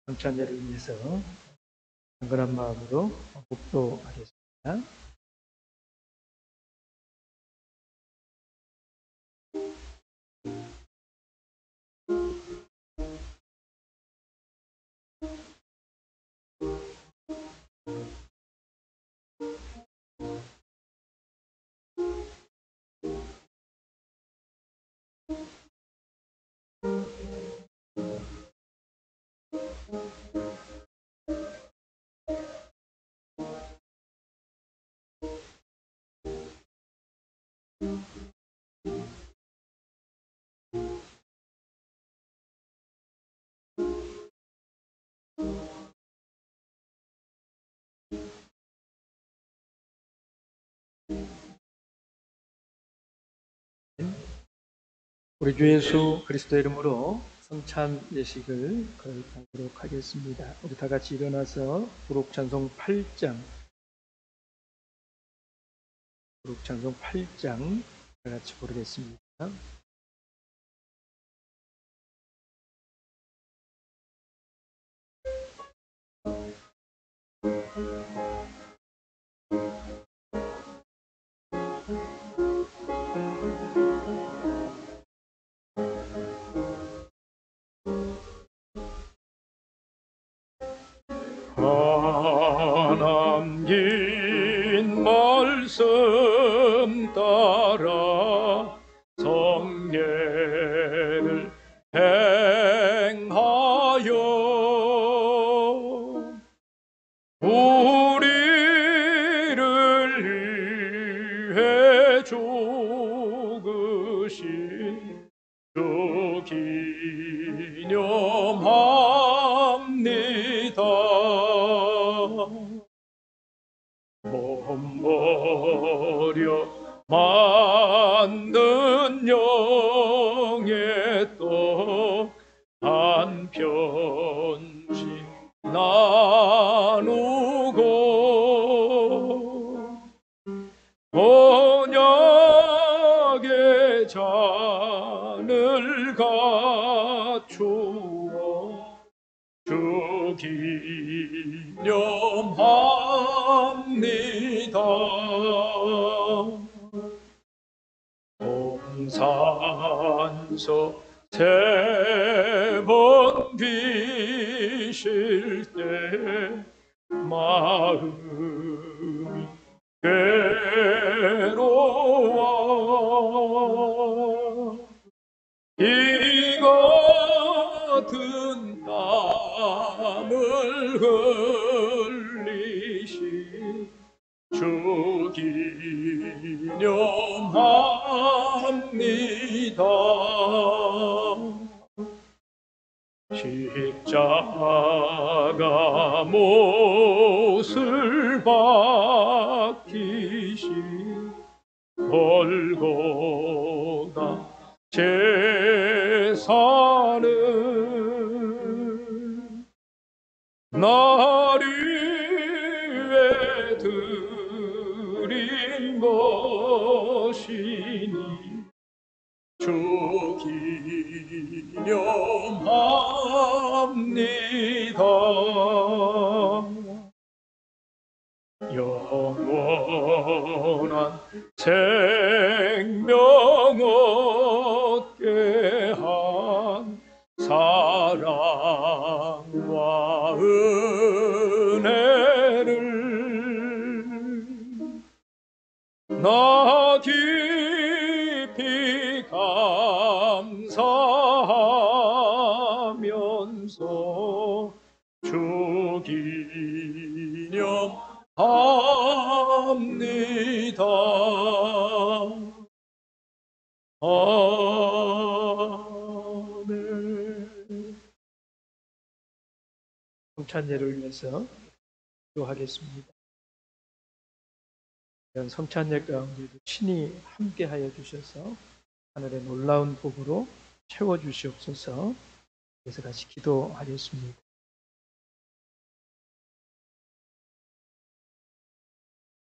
성찬예를 위해서 강건한 마음으로 목도하겠습니다. 우리 주 예수 그리스도의 이름으로 성찬 예식을 거듭하도록 하겠습니다. 우리 다 같이 일어나서 부록 찬송 8장 다 같이 부르겠습니다. 남긴 말씀 따라 성례를 행하여 우리를 위해 죽으신 주 기념합니다. 몸 버려 만든 영의 떡 한 편씩 나누고 언약의 잔을 갖추어 주 기념합니다. 동산서 세 번 비실 때 마음이 괴로워 이 같은 땀을 흘리신 주 기념합니다. 십자가 못을 박히신 골고다 제사는 날 위해 드린 것이니 주 기념합니다. 영원한 생명 얻게 한 사랑과 은혜를 나 깊이 감사하면서 주 기념합니다. 아멘. 성찬예를 위해서 기도하겠습니다. 이런 성찬예 가운데도 친히 함께하여 주셔서 하늘의 놀라운 복으로 채워주시옵소서. 그래서 같이 기도하겠습니다.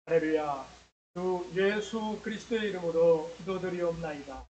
할렐루야. 주 예수 그리스도의 이름으로 기도드리옵나이다.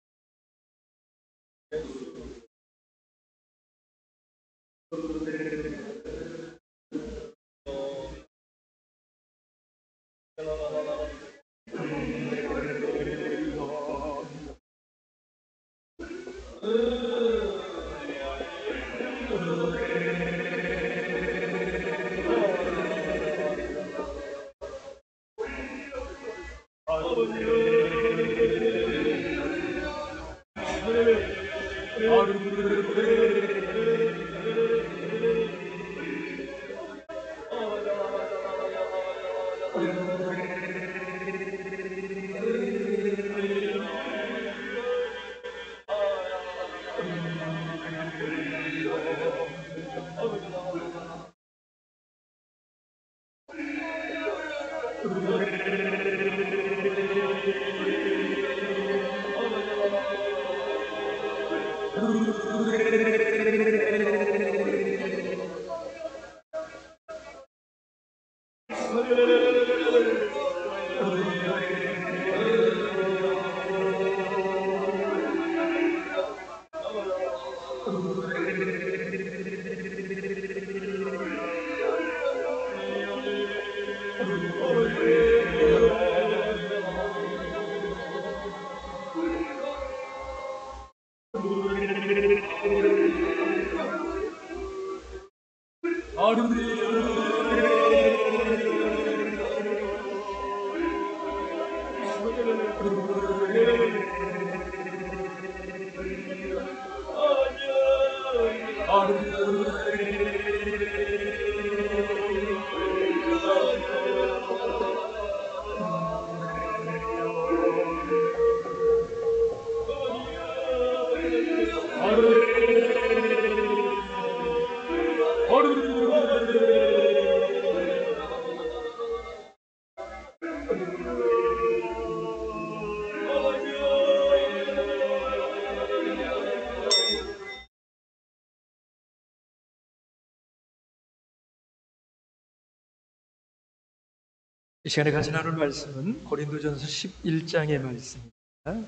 이 시간에 같이 나눌 말씀은 고린도전서 11장의 말씀입니다.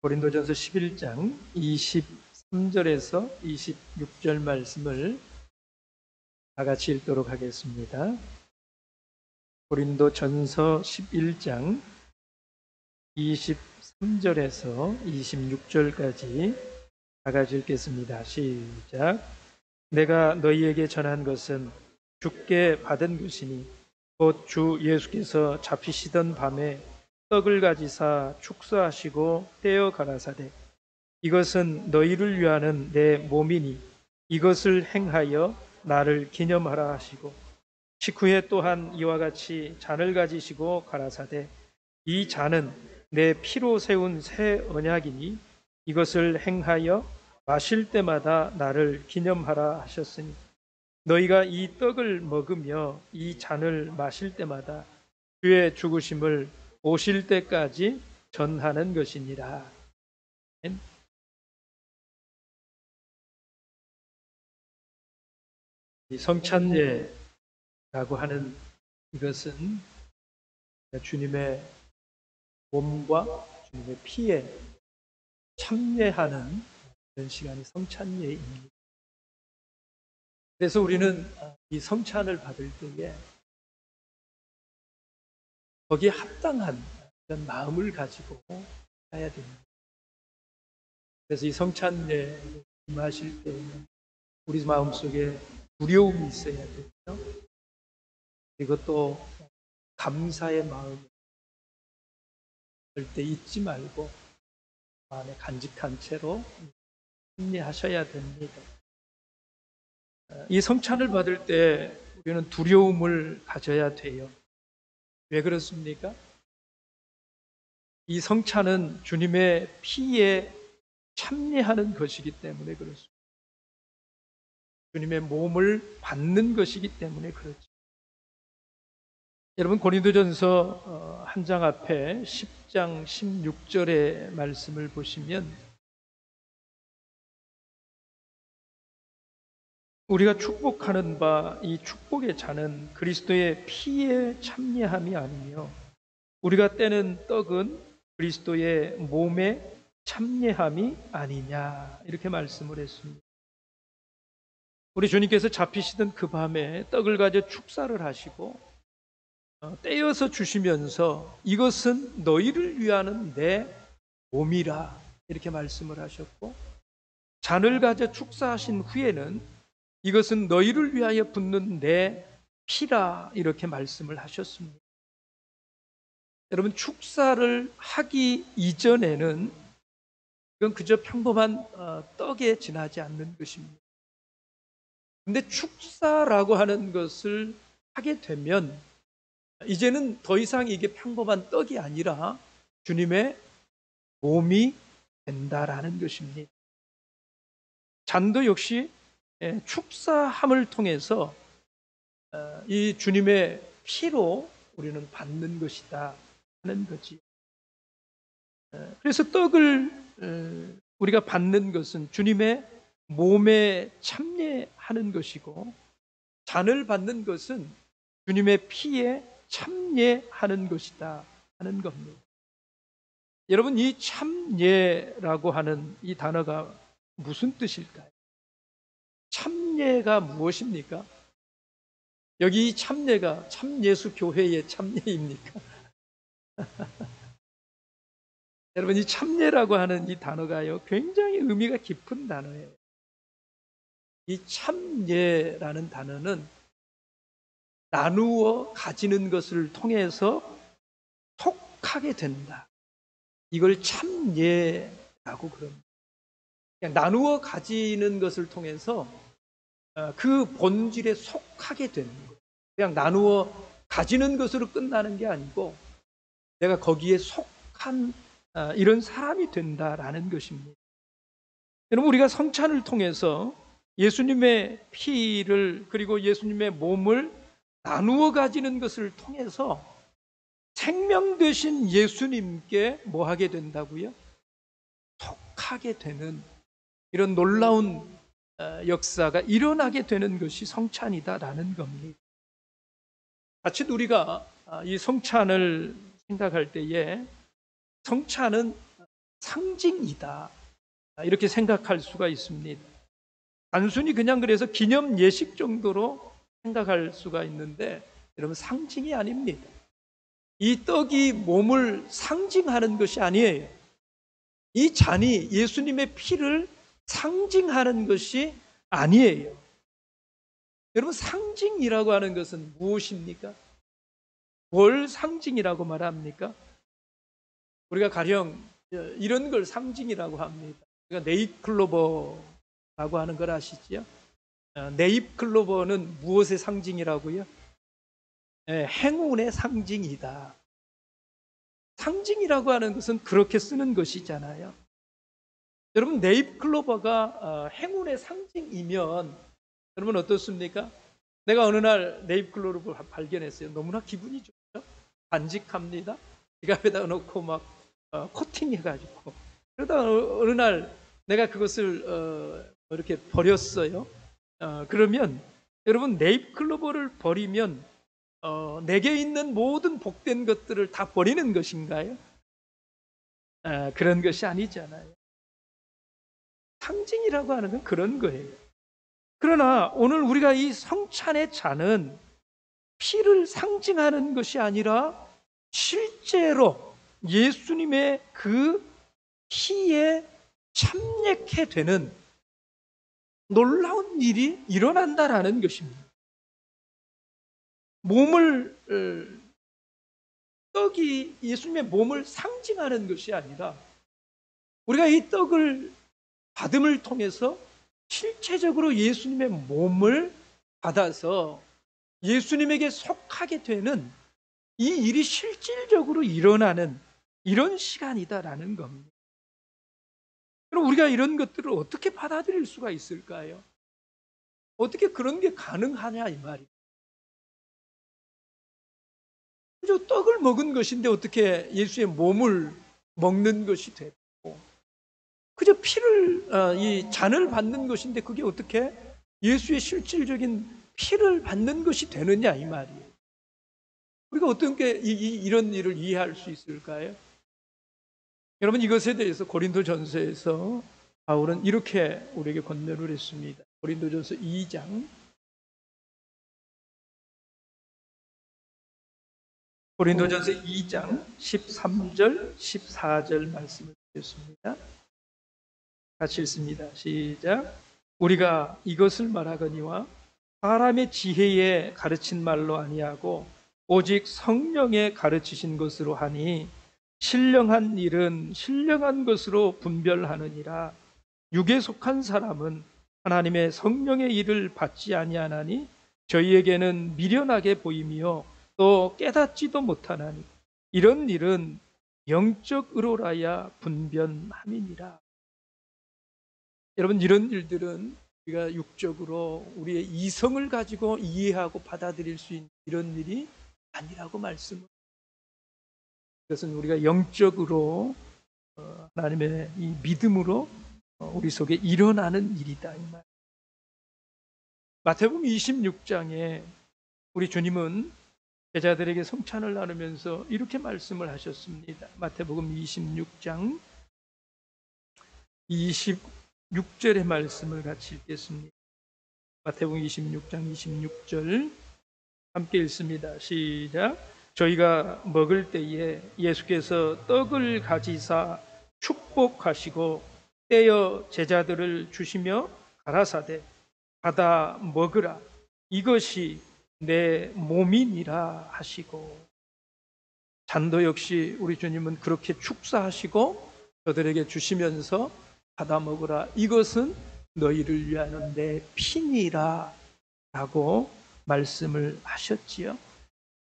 고린도전서 11장 23절에서 26절 말씀을 다 같이 읽도록 하겠습니다. 고린도전서 11장 23절에서 26절까지 다 같이 읽겠습니다. 시작. 내가 너희에게 전한 것은 주께 받은 것이니 곧 주 예수께서 잡히시던 밤에 떡을 가지사 축사하시고 떼어 가라사대 이것은 너희를 위하는 내 몸이니 이것을 행하여 나를 기념하라 하시고 식후에 또한 이와 같이 잔을 가지시고 가라사대 이 잔은 내 피로 세운 새 언약이니 이것을 행하여 마실 때마다 나를 기념하라 하셨으니 너희가 이 떡을 먹으며 이 잔을 마실 때마다 주의 죽으심을 오실 때까지 전하는 것이니라. 이 성찬예라고 하는 이것은 주님의 몸과 주님의 피에 참례하는 그런 시간이 성찬예입니다. 그래서 우리는 이 성찬을 받을 때에 거기에 합당한 그런 마음을 가지고 해야 됩니다. 그래서 이 성찬예를 임하실 때에는 우리 마음속에 두려움이 있어야 되죠. 그리고 또 감사의 마음을 절대 잊지 말고 마음에 간직한 채로 승리하셔야 됩니다. 이 성찬을 받을 때 우리는 두려움을 가져야 돼요. 왜 그렇습니까? 이 성찬은 주님의 피에 참여하는 것이기 때문에 그렇습니다. 주님의 몸을 받는 것이기 때문에 그렇죠. 여러분 고린도전서 한 장 앞에 10장 16절의 말씀을 보시면 우리가 축복하는 바 이 축복의 잔은 그리스도의 피에 참여함이 아니며 우리가 떼는 떡은 그리스도의 몸에 참여함이 아니냐 이렇게 말씀을 했습니다. 우리 주님께서 잡히시던 그 밤에 떡을 가져 축사를 하시고 떼어서 주시면서 이것은 너희를 위하는 내 몸이라 이렇게 말씀을 하셨고, 잔을 가져 축사하신 후에는 이것은 너희를 위하여 붓는 내 피라 이렇게 말씀을 하셨습니다. 여러분, 축사를 하기 이전에는 이건 그저 평범한 떡에 지나지 않는 것입니다. 근데 축사라고 하는 것을 하게 되면 이제는 더 이상 이게 평범한 떡이 아니라 주님의 몸이 된다라는 것입니다. 잔도 역시 축사함을 통해서 이 주님의 피로 우리는 받는 것이다 하는 거지. 그래서 떡을 우리가 받는 것은 주님의 몸에 참여하는 것이고, 잔을 받는 것은 주님의 피에 참여하는 것이다 하는 겁니다. 여러분, 이 참여라고 하는 이 단어가 무슨 뜻일까요? 참여가 무엇입니까? 여기 참여가 참예수 교회의 참여입니까? 여러분, 이 참여라고 하는 이 단어가요, 굉장히 의미가 깊은 단어예요. 이 참여라는 단어는 나누어 가지는 것을 통해서 속하게 된다. 이걸 참여라고 그럽니다. 그냥 나누어 가지는 것을 통해서 그 본질에 속하게 되는 거예요. 그냥 나누어 가지는 것으로 끝나는 게 아니고 내가 거기에 속한 이런 사람이 된다라는 것입니다. 여러분, 우리가 성찬을 통해서 예수님의 피를 그리고 예수님의 몸을 나누어 가지는 것을 통해서 생명 되신 예수님께 뭐 하게 된다고요? 속하게 되는 이런 놀라운 역사가 일어나게 되는 것이 성찬이다라는 겁니다. 같이 우리가 이 성찬을 생각할 때에 성찬은 상징이다 이렇게 생각할 수가 있습니다. 단순히 그냥 그래서 기념 예식 정도로 생각할 수가 있는데, 여러분, 상징이 아닙니다. 이 떡이 몸을 상징하는 것이 아니에요. 이 잔이 예수님의 피를 상징하는 것이 아니에요. 여러분, 상징이라고 하는 것은 무엇입니까? 뭘 상징이라고 말합니까? 우리가 가령 이런 걸 상징이라고 합니다. 우리가 네잎클로버라고 하는 걸 아시죠? 네잎클로버는 무엇의 상징이라고요? 행운의 상징이다. 상징이라고 하는 것은 그렇게 쓰는 것이잖아요. 여러분, 네잎클로버가 행운의 상징이면 여러분 어떻습니까? 내가 어느 날 네잎클로버를 발견했어요. 너무나 기분이 좋죠? 간직합니다. 지갑에다 넣고 막 코팅해가지고, 그러다 어느 날 내가 그것을 이렇게 버렸어요. 그러면 여러분, 네잎클로버를 버리면 내게 있는 모든 복된 것들을 다 버리는 것인가요? 그런 것이 아니잖아요. 상징이라고 하는 건 그런 거예요. 그러나 오늘 우리가 이 성찬의 잔은 피를 상징하는 것이 아니라 실제로 예수님의 그 피에 참여케 되는 놀라운 일이 일어난다라는 것입니다. 떡이 예수님의 몸을 상징하는 것이 아니라 우리가 이 떡을 받음을 통해서 실체적으로 예수님의 몸을 받아서 예수님에게 속하게 되는 이 일이 실질적으로 일어나는 이런 시간이다라는 겁니다. 그럼 우리가 이런 것들을 어떻게 받아들일 수가 있을까요? 어떻게 그런 게 가능하냐 이 말이에요. 그저 떡을 먹은 것인데 어떻게 예수의 몸을 먹는 것이 되고, 그저 이 잔을 받는 것인데 그게 어떻게 예수의 실질적인 피를 받는 것이 되느냐 이 말이에요. 우리가 어떻게 이런 일을 이해할 수 있을까요? 여러분, 이것에 대해서 고린도전서에서 바울은 이렇게 우리에게 권면을 했습니다. 고린도전서 2장 13절 14절 말씀을 드렸습니다. 같이 읽습니다. 시작. 우리가 이것을 말하거니와 사람의 지혜에 가르친 말로 아니하고 오직 성령에 가르치신 것으로 하니 신령한 일은 신령한 것으로 분별하느니라. 육에 속한 사람은 하나님의 성령의 일을 받지 아니하나니 저희에게는 미련하게 보이며 또 깨닫지도 못하나니 이런 일은 영적 의로라야 분변함이니라. 여러분, 이런 일들은 우리가 육적으로 우리의 이성을 가지고 이해하고 받아들일 수 있는 이런 일이 아니라고 말씀을. 그것은 우리가 영적으로 하나님의 이 믿음으로 우리 속에 일어나는 일이다 이 말. 마태복음 26장에 우리 주님은 제자들에게 성찬을 나누면서 이렇게 말씀을 하셨습니다. 마태복음 26장 26절의 말씀을 같이 읽겠습니다. 마태복음 26장 26절 함께 읽습니다. 시작. 저희가 먹을 때에 예수께서 떡을 가지사 축복하시고 떼어 제자들을 주시며 가라사대 받아 먹으라 이것이 내 몸이니라 하시고, 잔도 역시 우리 주님은 그렇게 축사하시고 저들에게 주시면서 받아 먹으라 이것은 너희를 위하는 내 피니라 라고 말씀을 하셨지요.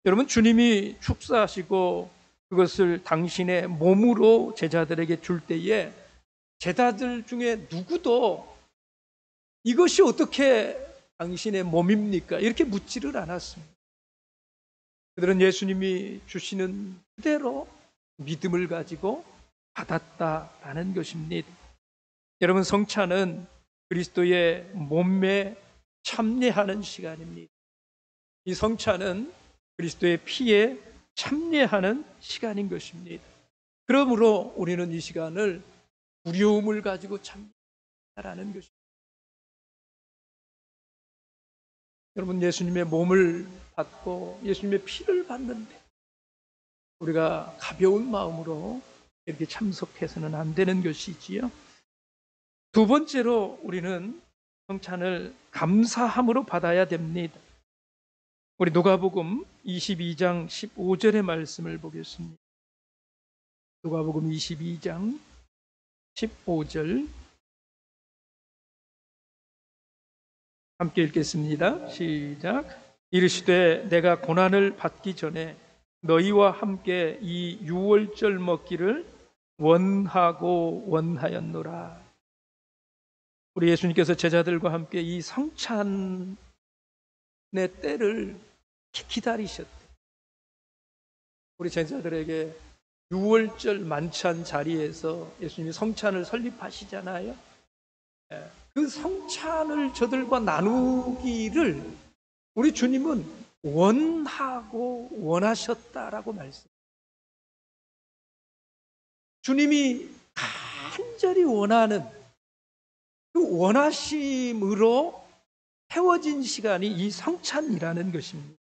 여러분, 주님이 축사하시고 그것을 당신의 몸으로 제자들에게 줄 때에 제자들 중에 누구도 이것이 어떻게 당신의 몸입니까? 이렇게 묻지를 않았습니다. 그들은 예수님이 주시는 그대로 믿음을 가지고 받았다라는 것입니다. 여러분, 성찬은 그리스도의 몸에 참여하는 시간입니다. 이 성찬은 그리스도의 피에 참여하는 시간인 것입니다. 그러므로 우리는 이 시간을 두려움을 가지고 참여하라는 것입니다. 여러분, 예수님의 몸을 받고 예수님의 피를 받는데 우리가 가벼운 마음으로 이렇게 참석해서는 안 되는 것이지요. 두 번째로 우리는 성찬을 감사함으로 받아야 됩니다. 우리 누가복음 22장 15절의 말씀을 보겠습니다. 누가복음 22장 15절 함께 읽겠습니다. 시작. 이르시되 내가 고난을 받기 전에 너희와 함께 이 유월절 먹기를 원하고 원하였노라. 우리 예수님께서 제자들과 함께 이 성찬의 때를 기다리셨대. 우리 제자들에게 유월절 만찬 자리에서 예수님이 성찬을 설립하시잖아요. 그 성찬을 저들과 나누기를 우리 주님은 원하고 원하셨다라고 말씀. 주님이 간절히 원하는 그 원하심으로 태워진 시간이 이 성찬이라는 것입니다.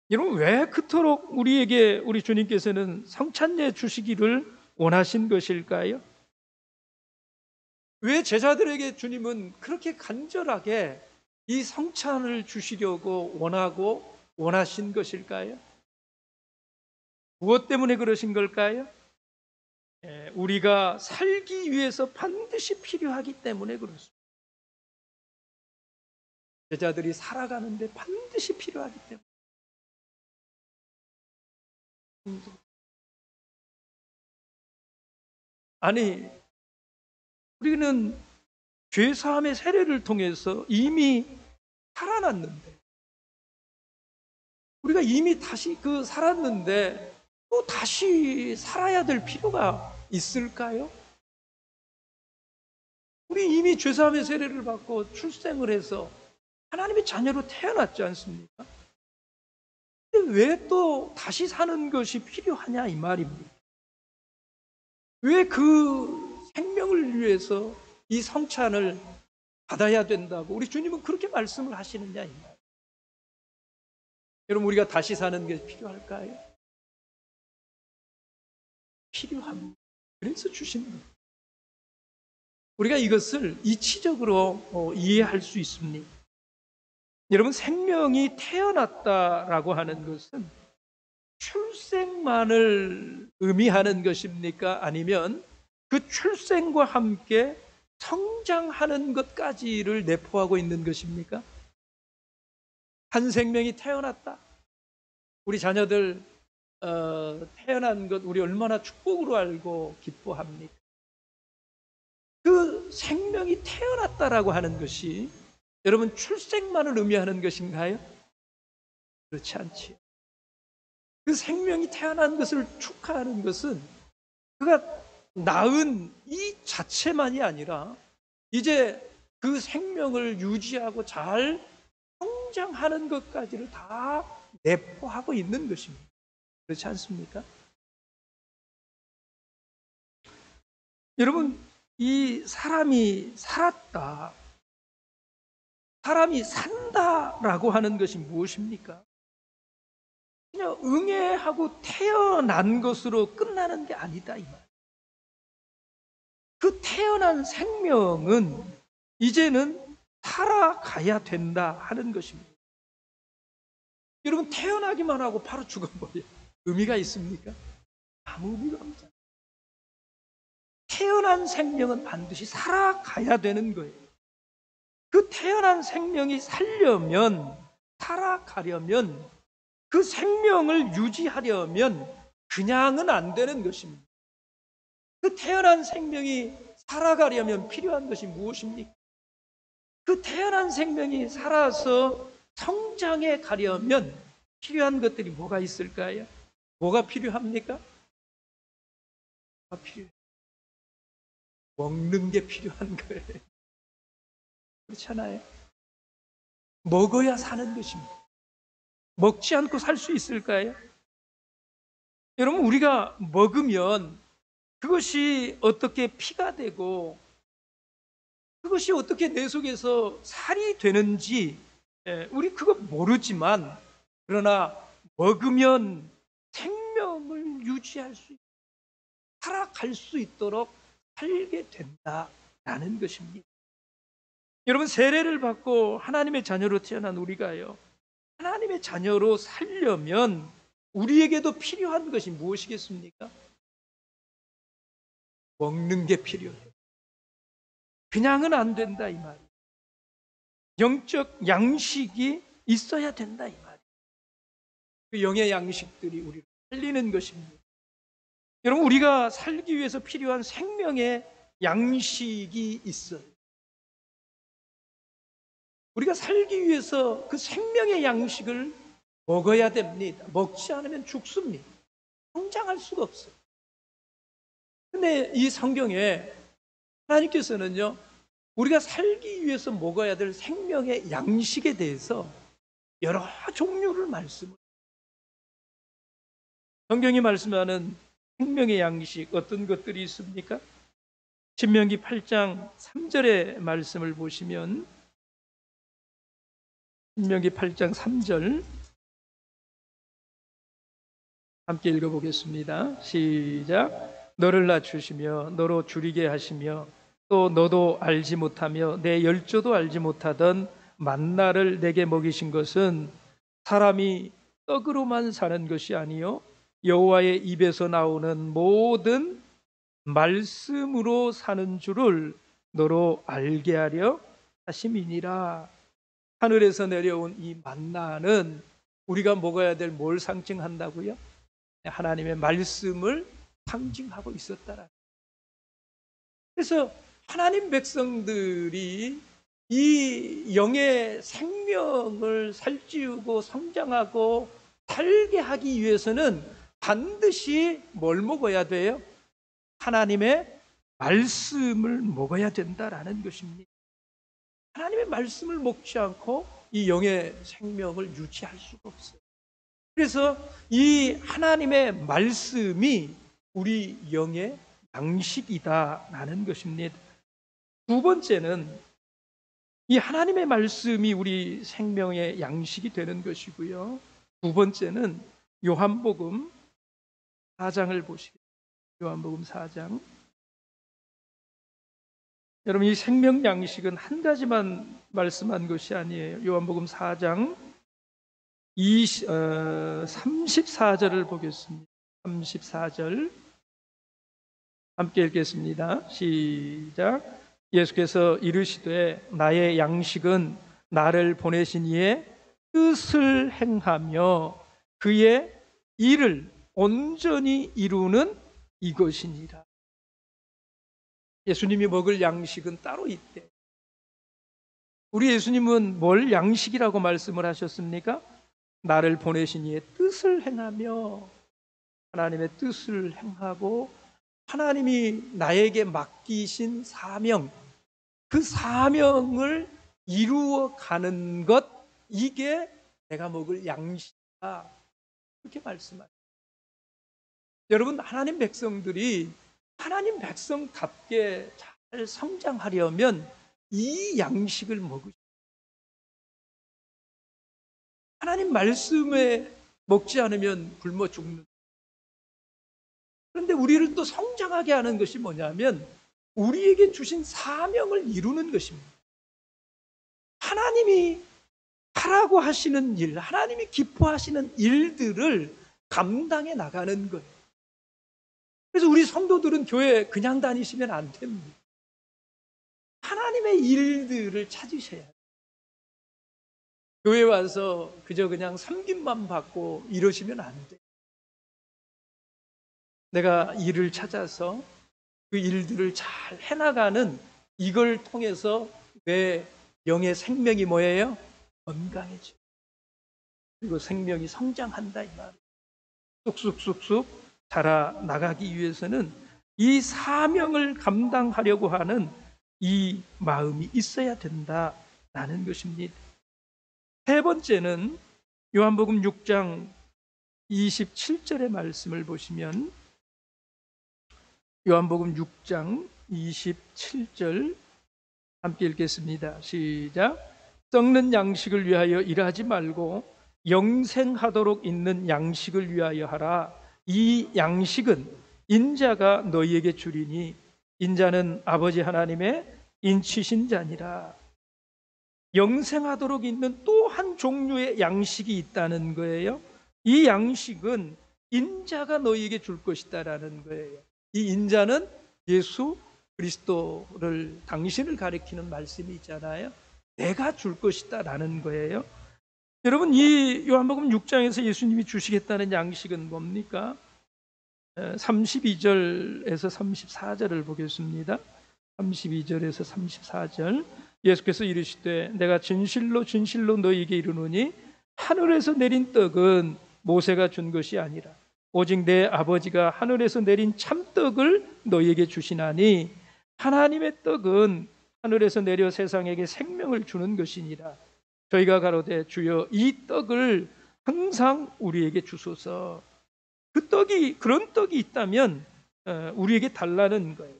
여러분, 왜 그토록 우리에게 우리 주님께서는 성찬례 주시기를 원하신 것일까요? 왜 제자들에게 주님은 그렇게 간절하게 이 성찬을 주시려고 원하고 원하신 것일까요? 무엇 때문에 그러신 걸까요? 우리가 살기 위해서 반드시 필요하기 때문에 그렇습니다. 제자들이 살아가는데 반드시 필요하기 때문에. 아니, 우리는 죄사함의 세례를 통해서 이미 살아났는데, 우리가 이미 다시 살았는데 또 다시 살아야 될 필요가 있을까요? 우리 이미 죄사함의 세례를 받고 출생을 해서 하나님의 자녀로 태어났지 않습니까? 왜 또 다시 사는 것이 필요하냐 이 말입니다. 왜 그 생명을 위해서 이 성찬을 받아야 된다고 우리 주님은 그렇게 말씀을 하시느냐 이 말. 여러분, 우리가 다시 사는 게 필요할까요? 필요합니다. 그래서 주신 거예요. 우리가 이것을 이치적으로 이해할 수 있습니다. 여러분, 생명이 태어났다라고 하는 것은 출생만을 의미하는 것입니까? 아니면 그 출생과 함께 성장하는 것까지를 내포하고 있는 것입니까? 한 생명이 태어났다. 우리 자녀들 태어난 것 우리 얼마나 축복으로 알고 기뻐합니까? 그 생명이 태어났다라고 하는 것이 여러분 출생만을 의미하는 것인가요? 그렇지 않지요. 그 생명이 태어난 것을 축하하는 것은 그가 낳은 이 자체만이 아니라 이제 그 생명을 유지하고 잘 성장하는 것까지를 다 내포하고 있는 것입니다. 그렇지 않습니까? 여러분, 이 사람이 살았다, 사람이 산다라고 하는 것이 무엇입니까? 그냥 응애하고 태어난 것으로 끝나는 게 아니다, 이 말. 그 태어난 생명은 이제는 살아가야 된다 하는 것입니다. 여러분, 태어나기만 하고 바로 죽어버려요. 의미가 있습니까? 아무 의미가 없잖아요. 태어난 생명은 반드시 살아가야 되는 거예요. 그 태어난 생명이 살려면, 살아가려면, 그 생명을 유지하려면 그냥은 안 되는 것입니다. 그 태어난 생명이 살아가려면 필요한 것이 무엇입니까? 그 태어난 생명이 살아서 성장해 가려면 필요한 것들이 뭐가 있을까요? 뭐가 필요합니까? 뭐가 필요해요? 먹는 게 필요한 거예요. 그렇잖아요. 먹어야 사는 것입니다. 먹지 않고 살 수 있을까요? 여러분, 우리가 먹으면 그것이 어떻게 피가 되고 그것이 어떻게 내 속에서 살이 되는지 우리 그거 모르지만, 그러나 먹으면 생명을 유지할 수 있고 살아갈 수 있도록 살게 된다라는 것입니다. 여러분, 세례를 받고 하나님의 자녀로 태어난 우리가요, 하나님의 자녀로 살려면 우리에게도 필요한 것이 무엇이겠습니까? 먹는 게 필요해요. 그냥은 안 된다 이 말이에요. 영적 양식이 있어야 된다 이 말이에요. 그 영의 양식들이 우리를 살리는 것입니다. 여러분, 우리가 살기 위해서 필요한 생명의 양식이 있어요. 우리가 살기 위해서 그 생명의 양식을 먹어야 됩니다. 먹지 않으면 죽습니다. 성장할 수가 없어요. 근데 이 성경에 하나님께서는요, 우리가 살기 위해서 먹어야 될 생명의 양식에 대해서 여러 종류를 말씀을. 성경이 말씀하는 생명의 양식 어떤 것들이 있습니까? 신명기 8장 3절의 말씀을 보시면, 신명기 8장 3절 함께 읽어보겠습니다. 시작. 너를 낮추시며 너로 줄이게 하시며 또 너도 알지 못하며 내 열조도 알지 못하던 만나를 내게 먹이신 것은 사람이 떡으로만 사는 것이 아니요 여호와의 입에서 나오는 모든 말씀으로 사는 줄을 너로 알게 하려 하심이니라. 하늘에서 내려온 이 만나는 우리가 먹어야 될 뭘 상징한다고요? 하나님의 말씀을 상징하고 있었다라. 그래서 하나님 백성들이 이 영의 생명을 살찌우고 성장하고 살게 하기 위해서는 반드시 뭘 먹어야 돼요? 하나님의 말씀을 먹어야 된다라는 것입니다. 하나님의 말씀을 먹지 않고 이 영의 생명을 유지할 수가 없어요. 그래서 이 하나님의 말씀이 우리 영의 양식이다라는 것입니다. 두 번째는 이 하나님의 말씀이 우리 생명의 양식이 되는 것이고요. 두 번째는 요한복음 4장을 보시겠습니다. 요한복음 4장 여러분, 이 생명 양식은 한 가지만 말씀한 것이 아니에요. 요한복음 4장 34절을 보겠습니다. 34절 함께 읽겠습니다. 시작. 예수께서 이르시되 나의 양식은 나를 보내신 이의 뜻을 행하며 그의 일을 온전히 이루는 이것이니라. 예수님이 먹을 양식은 따로 있대. 우리 예수님은 뭘 양식이라고 말씀을 하셨습니까? 나를 보내신 이의 뜻을 행하며, 하나님의 뜻을 행하고 하나님이 나에게 맡기신 사명, 그 사명을 이루어 가는 것, 이게 내가 먹을 양식이다. 그렇게 말씀하셨어요. 여러분, 하나님 백성들이 하나님 백성답게 잘 성장하려면 이 양식을 먹으셔야 돼요. 하나님 말씀에 먹지 않으면 굶어 죽는. 그런데 우리를 또 성장하게 하는 것이 뭐냐면 우리에게 주신 사명을 이루는 것입니다. 하나님이 하라고 하시는 일, 하나님이 기뻐하시는 일들을 감당해 나가는 거예요. 그래서 우리 성도들은 교회 그냥 다니시면 안 됩니다. 하나님의 일들을 찾으셔야 해요. 교회 와서 그저 그냥 섬김만 받고 이러시면 안 돼요. 내가 일을 찾아서 그 일들을 잘 해나가는, 이걸 통해서 내 영의 생명이 뭐예요? 건강해져. 그리고 생명이 성장한다 이 말이에요. 쑥쑥쑥쑥 자라나가기 위해서는 이 사명을 감당하려고 하는 이 마음이 있어야 된다라는 것입니다. 세 번째는 요한복음 6장 27절의 말씀을 보시면, 요한복음 6장 27절 함께 읽겠습니다. 시작. 썩는 양식을 위하여 일하지 말고 영생하도록 있는 양식을 위하여 하라. 이 양식은 인자가 너희에게 주리니 인자는 아버지 하나님의 인치신 자니라. 영생하도록 있는 또 한 종류의 양식이 있다는 거예요. 이 양식은 인자가 너희에게 줄 것이다라는 거예요. 이 인자는 예수 그리스도를, 당신을 가리키는 말씀이 있잖아요. 내가 줄 것이다라는 거예요. 여러분, 이 요한복음 6장에서 예수님이 주시겠다는 양식은 뭡니까? 32절에서 34절을 보겠습니다. 32절에서 34절. 예수께서 이르시되 내가 진실로 진실로 너희에게 이르노니 하늘에서 내린 떡은 모세가 준 것이 아니라 오직 내 아버지가 하늘에서 내린 참떡을 너희에게 주시나니 하나님의 떡은 하늘에서 내려 세상에게 생명을 주는 것이니라. 저희가 가로되 주여 이 떡을 항상 우리에게 주소서. 그 떡이, 그런 떡이 있다면 우리에게 달라는 거예요.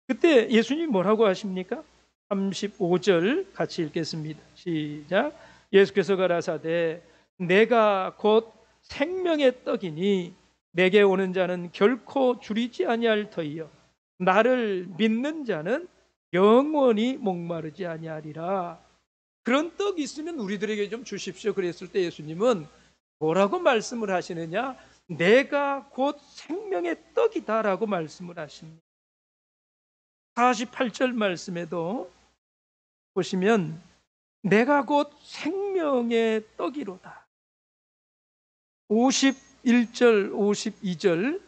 그때 예수님이 뭐라고 하십니까? 35절 같이 읽겠습니다. 시작. 예수께서 가라사대 내가 곧 생명의 떡이니 내게 오는 자는 결코 줄이지 아니할 터이요 나를 믿는 자는 영원히 목마르지 아니하리라. 그런 떡이 있으면 우리들에게 좀 주십시오. 그랬을 때 예수님은 뭐라고 말씀을 하시느냐? 내가 곧 생명의 떡이다라고 말씀을 하십니다. 48절 말씀에도 보시면 내가 곧 생명의 떡이로다. 51절 52절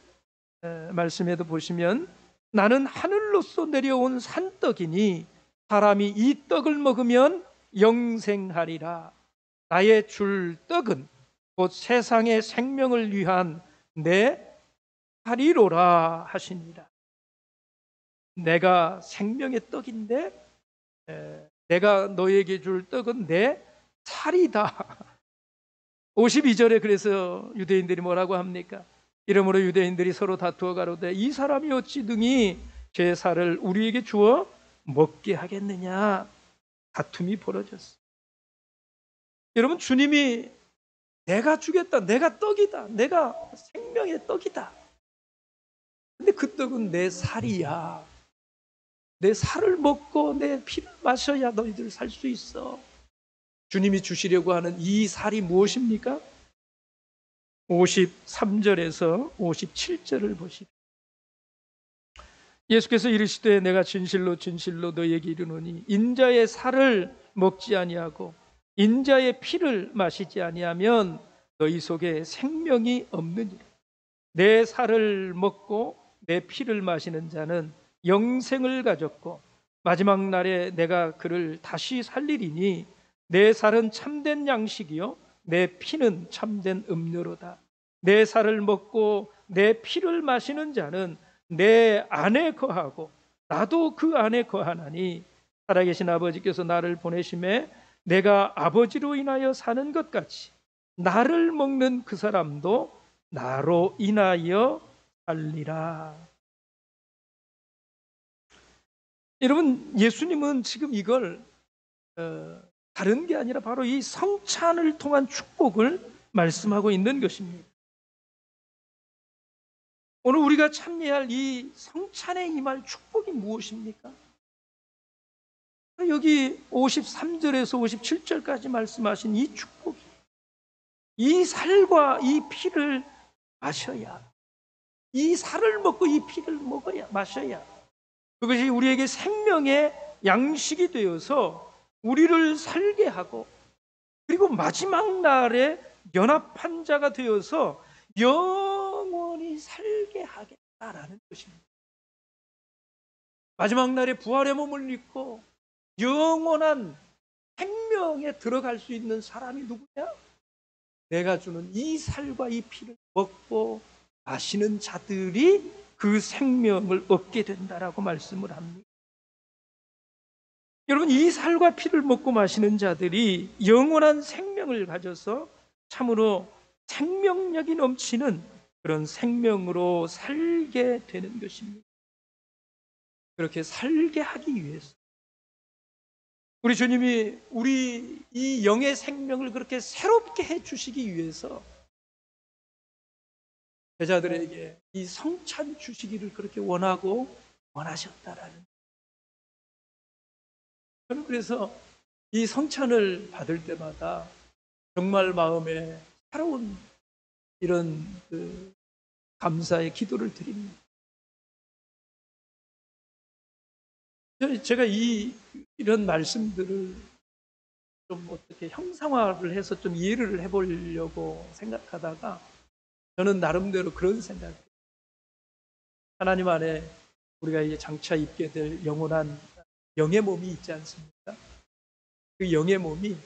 말씀에도 보시면 나는 하늘로서 내려온 산떡이니 사람이 이 떡을 먹으면 영생하리라. 나의 줄 떡은 곧 세상의 생명을 위한 내 살이로라 하시니라. 내가 생명의 떡인데 내가 너에게 줄 떡은 내 살이다. 52절에 그래서 유대인들이 뭐라고 합니까? 이러므로 유대인들이 서로 다투어 가로되 이 사람이 어찌 능히 제 살을 우리에게 주어 먹게 하겠느냐. 다툼이 벌어졌어요. 여러분, 주님이 내가 주겠다, 내가 떡이다, 내가 생명의 떡이다. 근데 그 떡은 내 살이야. 내 살을 먹고 내 피를 마셔야 너희들 살 수 있어. 주님이 주시려고 하는 이 살이 무엇입니까? 53절에서 57절을 보시오. 예수께서 이르시되 내가 진실로 진실로 너희에게 이르노니 인자의 살을 먹지 아니하고 인자의 피를 마시지 아니하면 너희 속에 생명이 없느니라. 내 살을 먹고 내 피를 마시는 자는 영생을 가졌고 마지막 날에 내가 그를 다시 살리리니 내 살은 참된 양식이요 내 피는 참된 음료로다. 내 살을 먹고 내 피를 마시는 자는 내 안에 거하고 나도 그 안에 거하나니 살아계신 아버지께서 나를 보내심에 내가 아버지로 인하여 사는 것 같이 나를 먹는 그 사람도 나로 인하여 살리라. 여러분, 예수님은 지금 이걸 다른 게 아니라 바로 이 성찬을 통한 축복을 말씀하고 있는 것입니다. 오늘 우리가 참여할 이 성찬에 임할 축복이 무엇입니까? 여기 53절에서 57절까지 말씀하신 이 축복이, 이 살과 이 피를 마셔야, 이 살을 먹고 이 피를 먹어야, 마셔야, 그것이 우리에게 생명의 양식이 되어서 우리를 살게 하고, 그리고 마지막 날에 연합한 자가 되어서 영원히 살게 하겠다라는 것입니다. 마지막 날에 부활의 몸을 입고 영원한 생명에 들어갈 수 있는 사람이 누구냐? 내가 주는 이 살과 이 피를 먹고 마시는 자들이 그 생명을 얻게 된다라고 말씀을 합니다. 여러분, 이 살과 피를 먹고 마시는 자들이 영원한 생명을 가져서 참으로 생명력이 넘치는 그런 생명으로 살게 되는 것입니다. 그렇게 살게 하기 위해서 우리 주님이 우리 이 영의 생명을 그렇게 새롭게 해주시기 위해서 제자들에게 이 성찬 주시기를 그렇게 원하고 원하셨다라는. 저는 그래서 이 성찬을 받을 때마다 정말 마음에 새로운 이런 감사의 기도를 드립니다. 제가 이런 말씀들을 좀 어떻게 형상화를 해서 좀 이해를 해보려고 생각하다가 저는 나름대로 그런 생각이에요. 하나님 안에 우리가 이제 장차 입게 될 영원한 영의 몸이 있지 않습니까? 그 영의 몸이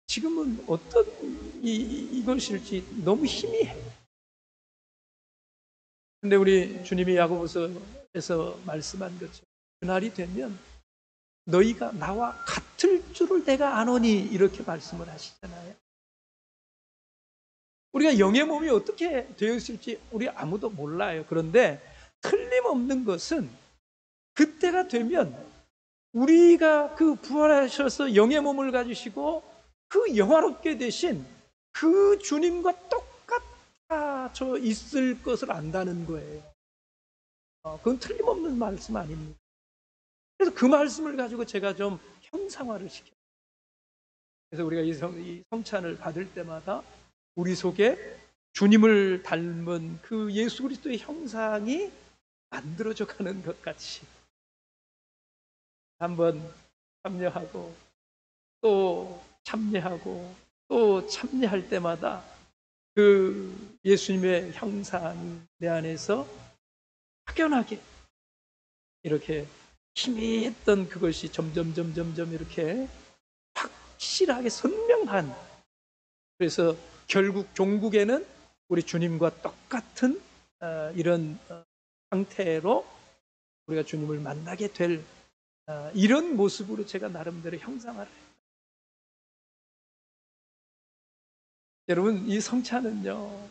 지금은 어떤 이것일지 너무 희미해요. 근데 우리 주님이 야고보서에서 말씀한 것처럼 그날이 되면 너희가 나와 같을 줄을 내가 아노니 이렇게 말씀을 하시잖아요. 우리가 영의 몸이 어떻게 되었을지 우리 아무도 몰라요. 그런데 틀림없는 것은 그때가 되면 우리가 그 부활하셔서 영의 몸을 가지시고 그 영화롭게 되신 그 주님과 똑같아져 있을 것을 안다는 거예요. 그건 틀림없는 말씀 아닙니까? 그래서 그 말씀을 가지고 제가 좀 형상화를 시켜요. 그래서 우리가 이 성찬을 받을 때마다 우리 속에 주님을 닮은 그 예수 그리스도의 형상이 만들어져 가는 것 같이 한번 참여하고 또 참여하고 또 참여할 때마다 그 예수님의 형상이 내 안에서 확연하게 이렇게 희미했던 그것이 점점 이렇게 확실하게 선명한, 그래서 결국 종국에는 우리 주님과 똑같은 이런 상태로 우리가 주님을 만나게 될 이런 모습으로 제가 나름대로 형상화를 해요. 여러분, 이 성찬은요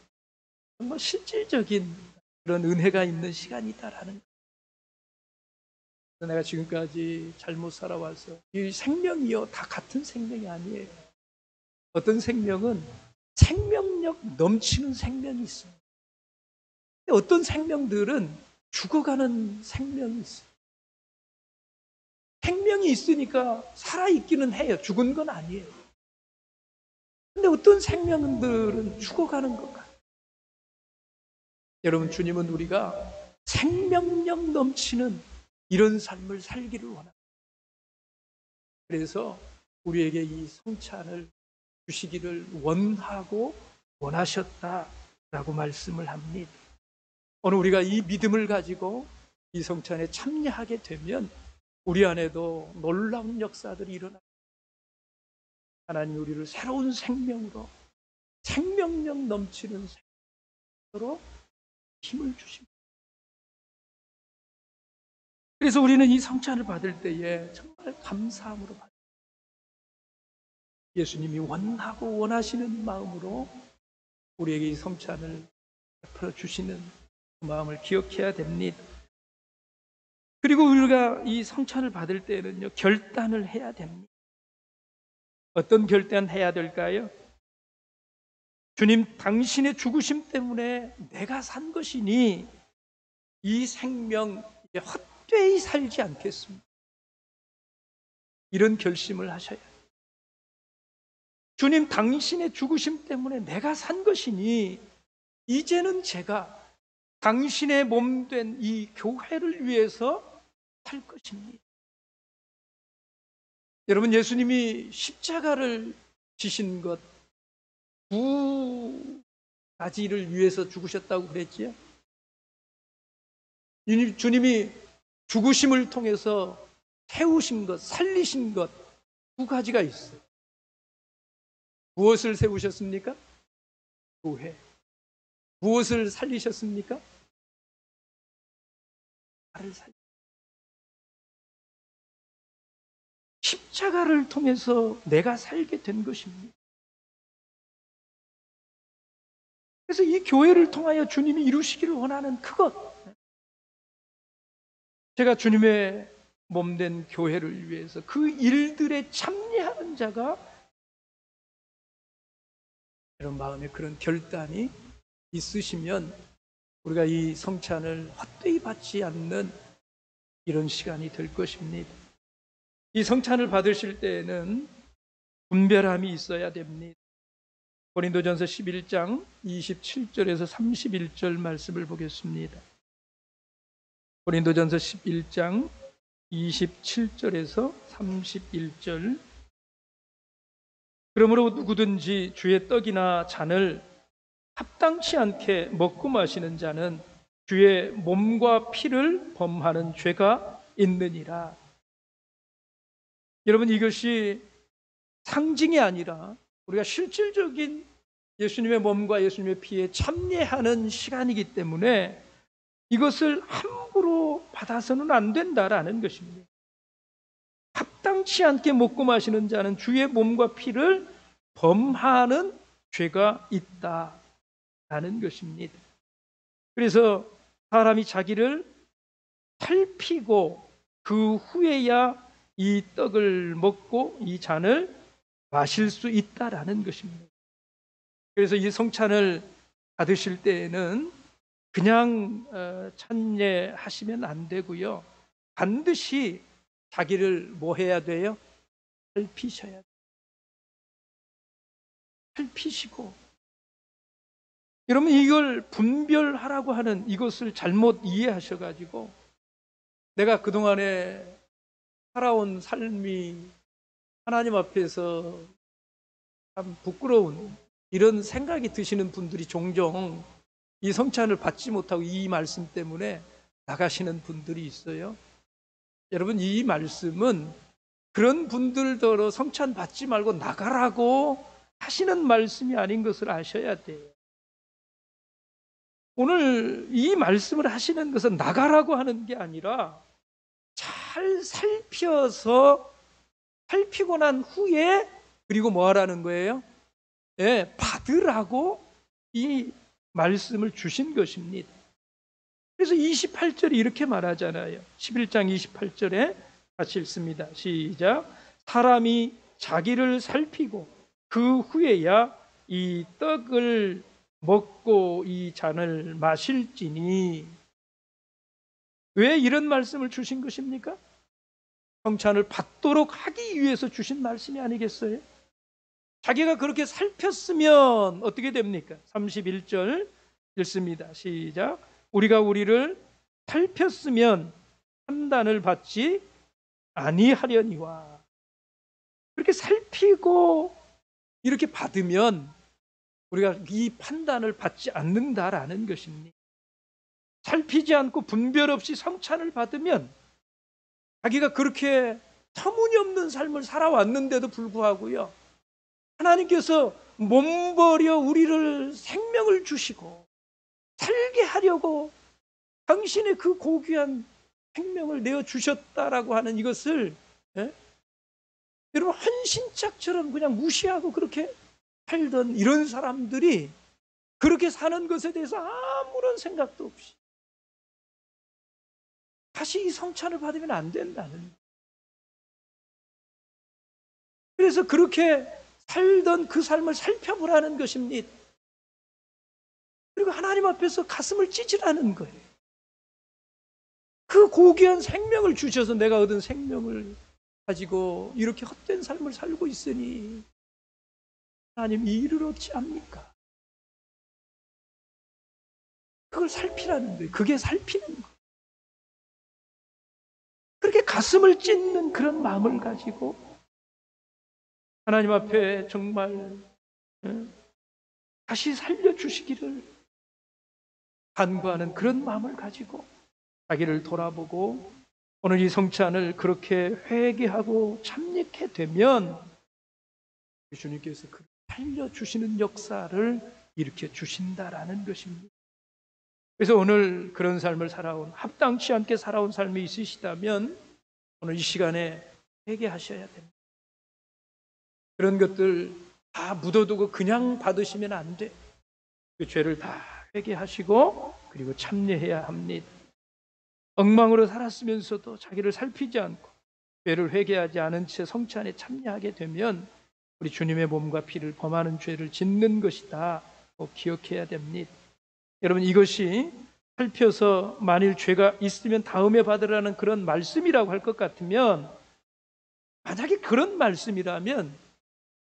정말 실질적인 그런 은혜가 있는 시간이다라는 거예요. 내가 지금까지 잘못 살아와서 이 생명이요 다 같은 생명이 아니에요. 어떤 생명은 생명력 넘치는 생명이 있어요. 어떤 생명들은 죽어가는 생명이 있어요. 생명이 있으니까 살아있기는 해요. 죽은 건 아니에요. 근데 어떤 생명들은 죽어가는 것 같아요. 여러분, 주님은 우리가 생명력 넘치는 이런 삶을 살기를 원합니다. 그래서 우리에게 이 성찬을 주시기를 원하고 원하셨다라고 말씀을 합니다. 오늘 우리가 이 믿음을 가지고 이 성찬에 참여하게 되면 우리 안에도 놀라운 역사들이 일어납니다. 하나님 우리를 새로운 생명으로, 생명력 넘치는 생명으로 힘을 주십니다. 그래서 우리는 이 성찬을 받을 때에 정말 감사함으로 받습니다. 예수님이 원하고 원하시는 마음으로 우리에게 이 성찬을 베풀어 주시는 그 마음을 기억해야 됩니다. 그리고 우리가 이 성찬을 받을 때는요, 결단을 해야 됩니다. 어떤 결단 해야 될까요? 주님, 당신의 죽으심 때문에 내가 산 것이니 이 생명 헛되이 살지 않겠습니다. 이런 결심을 하셔야 해요. 주님, 당신의 죽으심 때문에 내가 산 것이니 이제는 제가 당신의 몸 된 이 교회를 위해서 살 것입니다. 여러분, 예수님이 십자가를 지신 것 두 가지를 위해서 죽으셨다고 그랬지요. 주님이 죽으심을 통해서 세우신 것, 살리신 것 두 가지가 있어요. 무엇을 세우셨습니까? 교회. 무엇을 살리셨습니까? 나를 십자가를 통해서 내가 살게 된 것입니다. 그래서 이 교회를 통하여 주님이 이루시기를 원하는 그것, 제가 주님의 몸된 교회를 위해서 그 일들에 참여하는 자가, 이런 마음에 그런 결단이 있으시면 우리가 이 성찬을 헛되이 받지 않는 이런 시간이 될 것입니다. 이 성찬을 받으실 때에는 분별함이 있어야 됩니다. 고린도전서 11장 27절에서 31절 말씀을 보겠습니다. 고린도전서 11장 27절에서 31절. 그러므로 누구든지 주의 떡이나 잔을 합당치 않게 먹고 마시는 자는 주의 몸과 피를 범하는 죄가 있느니라. 여러분, 이것이 상징이 아니라 우리가 실질적인 예수님의 몸과 예수님의 피에 참여하는 시간이기 때문에 이것을 함부로 받아서는 안 된다라는 것입니다. 합당치 않게 먹고 마시는 자는 주의 몸과 피를 범하는 죄가 있다라는 것입니다. 그래서 사람이 자기를 살피고 그 후에야 이 떡을 먹고 이 잔을 마실 수 있다라는 것입니다. 그래서 이 성찬을 받으실 때에는 그냥 참여하시면 안 되고요. 반드시 자기를 뭐 해야 돼요? 살피셔야 돼요. 살피시고. 여러분, 이걸 분별하라고 하는 이것을 잘못 이해하셔가지고 내가 그동안에 살아온 삶이 하나님 앞에서 참 부끄러운 이런 생각이 드시는 분들이 종종 이 성찬을 받지 못하고 이 말씀 때문에 나가시는 분들이 있어요. 여러분, 이 말씀은 그런 분들더러 성찬 받지 말고 나가라고 하시는 말씀이 아닌 것을 아셔야 돼요. 오늘 이 말씀을 하시는 것은 나가라고 하는 게 아니라 잘 살피고 난 후에 그리고 뭐 하라는 거예요? 받으라고 이 말씀을 주신 것입니다. 그래서 28절이 이렇게 말하잖아요. 11장 28절에 같이 읽습니다. 시작. 사람이 자기를 살피고 그 후에야 이 떡을 먹고 이 잔을 마실지니. 왜 이런 말씀을 주신 것입니까? 성찬을 받도록 하기 위해서 주신 말씀이 아니겠어요? 자기가 그렇게 살폈으면 어떻게 됩니까? 31절 읽습니다. 시작. 우리가 우리를 살폈으면 판단을 받지 아니하려니와. 그렇게 살피고 이렇게 받으면 우리가 이 판단을 받지 않는다라는 것입니다. 살피지 않고 분별 없이 성찬을 받으면 자기가 그렇게 터무니없는 삶을 살아왔는데도 불구하고요, 하나님께서 몸버려 우리를 생명을 주시고 살게 하려고 당신의 그 고귀한 생명을 내어주셨다라고 하는 이것을, 여러분, 헌신짝처럼 그냥 무시하고 그렇게 살던 이런 사람들이 그렇게 사는 것에 대해서 아무런 생각도 없이 다시 이 성찬을 받으면 안 된다는. 그래서 그렇게 살던 그 삶을 살펴보라는 것입니다. 그리고 하나님 앞에서 가슴을 찢으라는 거예요. 그 고귀한 생명을 주셔서 내가 얻은 생명을 가지고 이렇게 헛된 삶을 살고 있으니 하나님 이 일을 어찌합니까? 그걸 살피라는 거예요. 그게 살피는 거예요. 그렇게 가슴을 찢는 그런 마음을 가지고 하나님 앞에 정말 다시 살려주시기를 간구하는 그런 마음을 가지고 자기를 돌아보고 오늘 이 성찬을 그렇게 회개하고 참여하게 되면 주님께서 그 살려주시는 역사를 일으켜 주신다라는 것입니다. 그래서 오늘 그런 삶을 살아온, 합당치 않게 살아온 삶이 있으시다면 오늘 이 시간에 회개하셔야 됩니다. 그런 것들 다 묻어두고 그냥 받으시면 안 돼. 그 죄를 다 회개하시고 그리고 참여해야 합니다. 엉망으로 살았으면서도 자기를 살피지 않고 죄를 회개하지 않은 채 성찬에 참여하게 되면 우리 주님의 몸과 피를 범하는 죄를 짓는 것이다. 꼭 기억해야 됩니다. 여러분, 이것이 살펴서 만일 죄가 있으면 다음에 받으라는 그런 말씀이라고 할 것 같으면, 만약에 그런 말씀이라면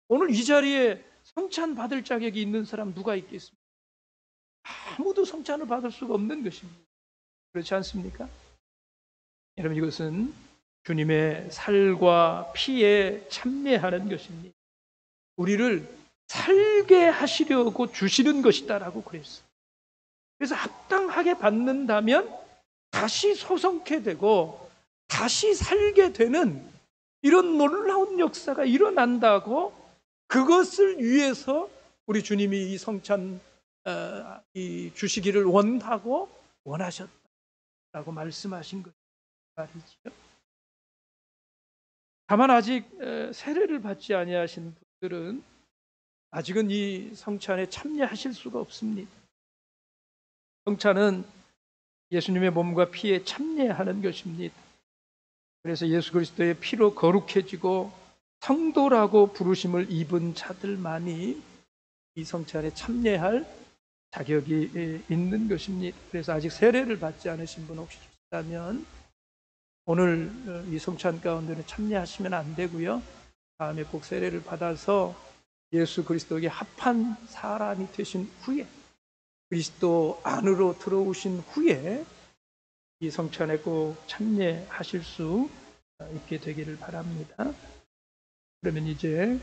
오늘 이 자리에 성찬 받을 자격이 있는 사람 누가 있겠습니까? 아무도 성찬을 받을 수가 없는 것입니다. 그렇지 않습니까? 여러분, 이것은 주님의 살과 피에 참여하는 것입니다. 우리를 살게 하시려고 주시는 것이다라고 그랬어요. 그래서 합당하게 받는다면 다시 소성케 되고 다시 살게 되는 이런 놀라운 역사가 일어난다고, 그것을 위해서 우리 주님이 이 성찬 이 주시기를 원하고 원하셨다고 말씀하신 것 말이죠. 다만 아직 세례를 받지 아니하신 분들은 아직은 이 성찬에 참여하실 수가 없습니다. 성찬은 예수님의 몸과 피에 참여하는 것입니다. 그래서 예수 그리스도의 피로 거룩해지고 성도라고 부르심을 입은 자들만이 이 성찬에 참여할 자격이 있는 것입니다. 그래서 아직 세례를 받지 않으신 분 혹시 있다면 오늘 이 성찬 가운데는 참여하시면 안 되고요. 다음에 꼭 세례를 받아서 예수 그리스도에게 합한 사람이 되신 후에, 그리스도 안으로 들어오신 후에 이 성찬에 꼭 참여하실 수 있게 되기를 바랍니다. 그러면 이제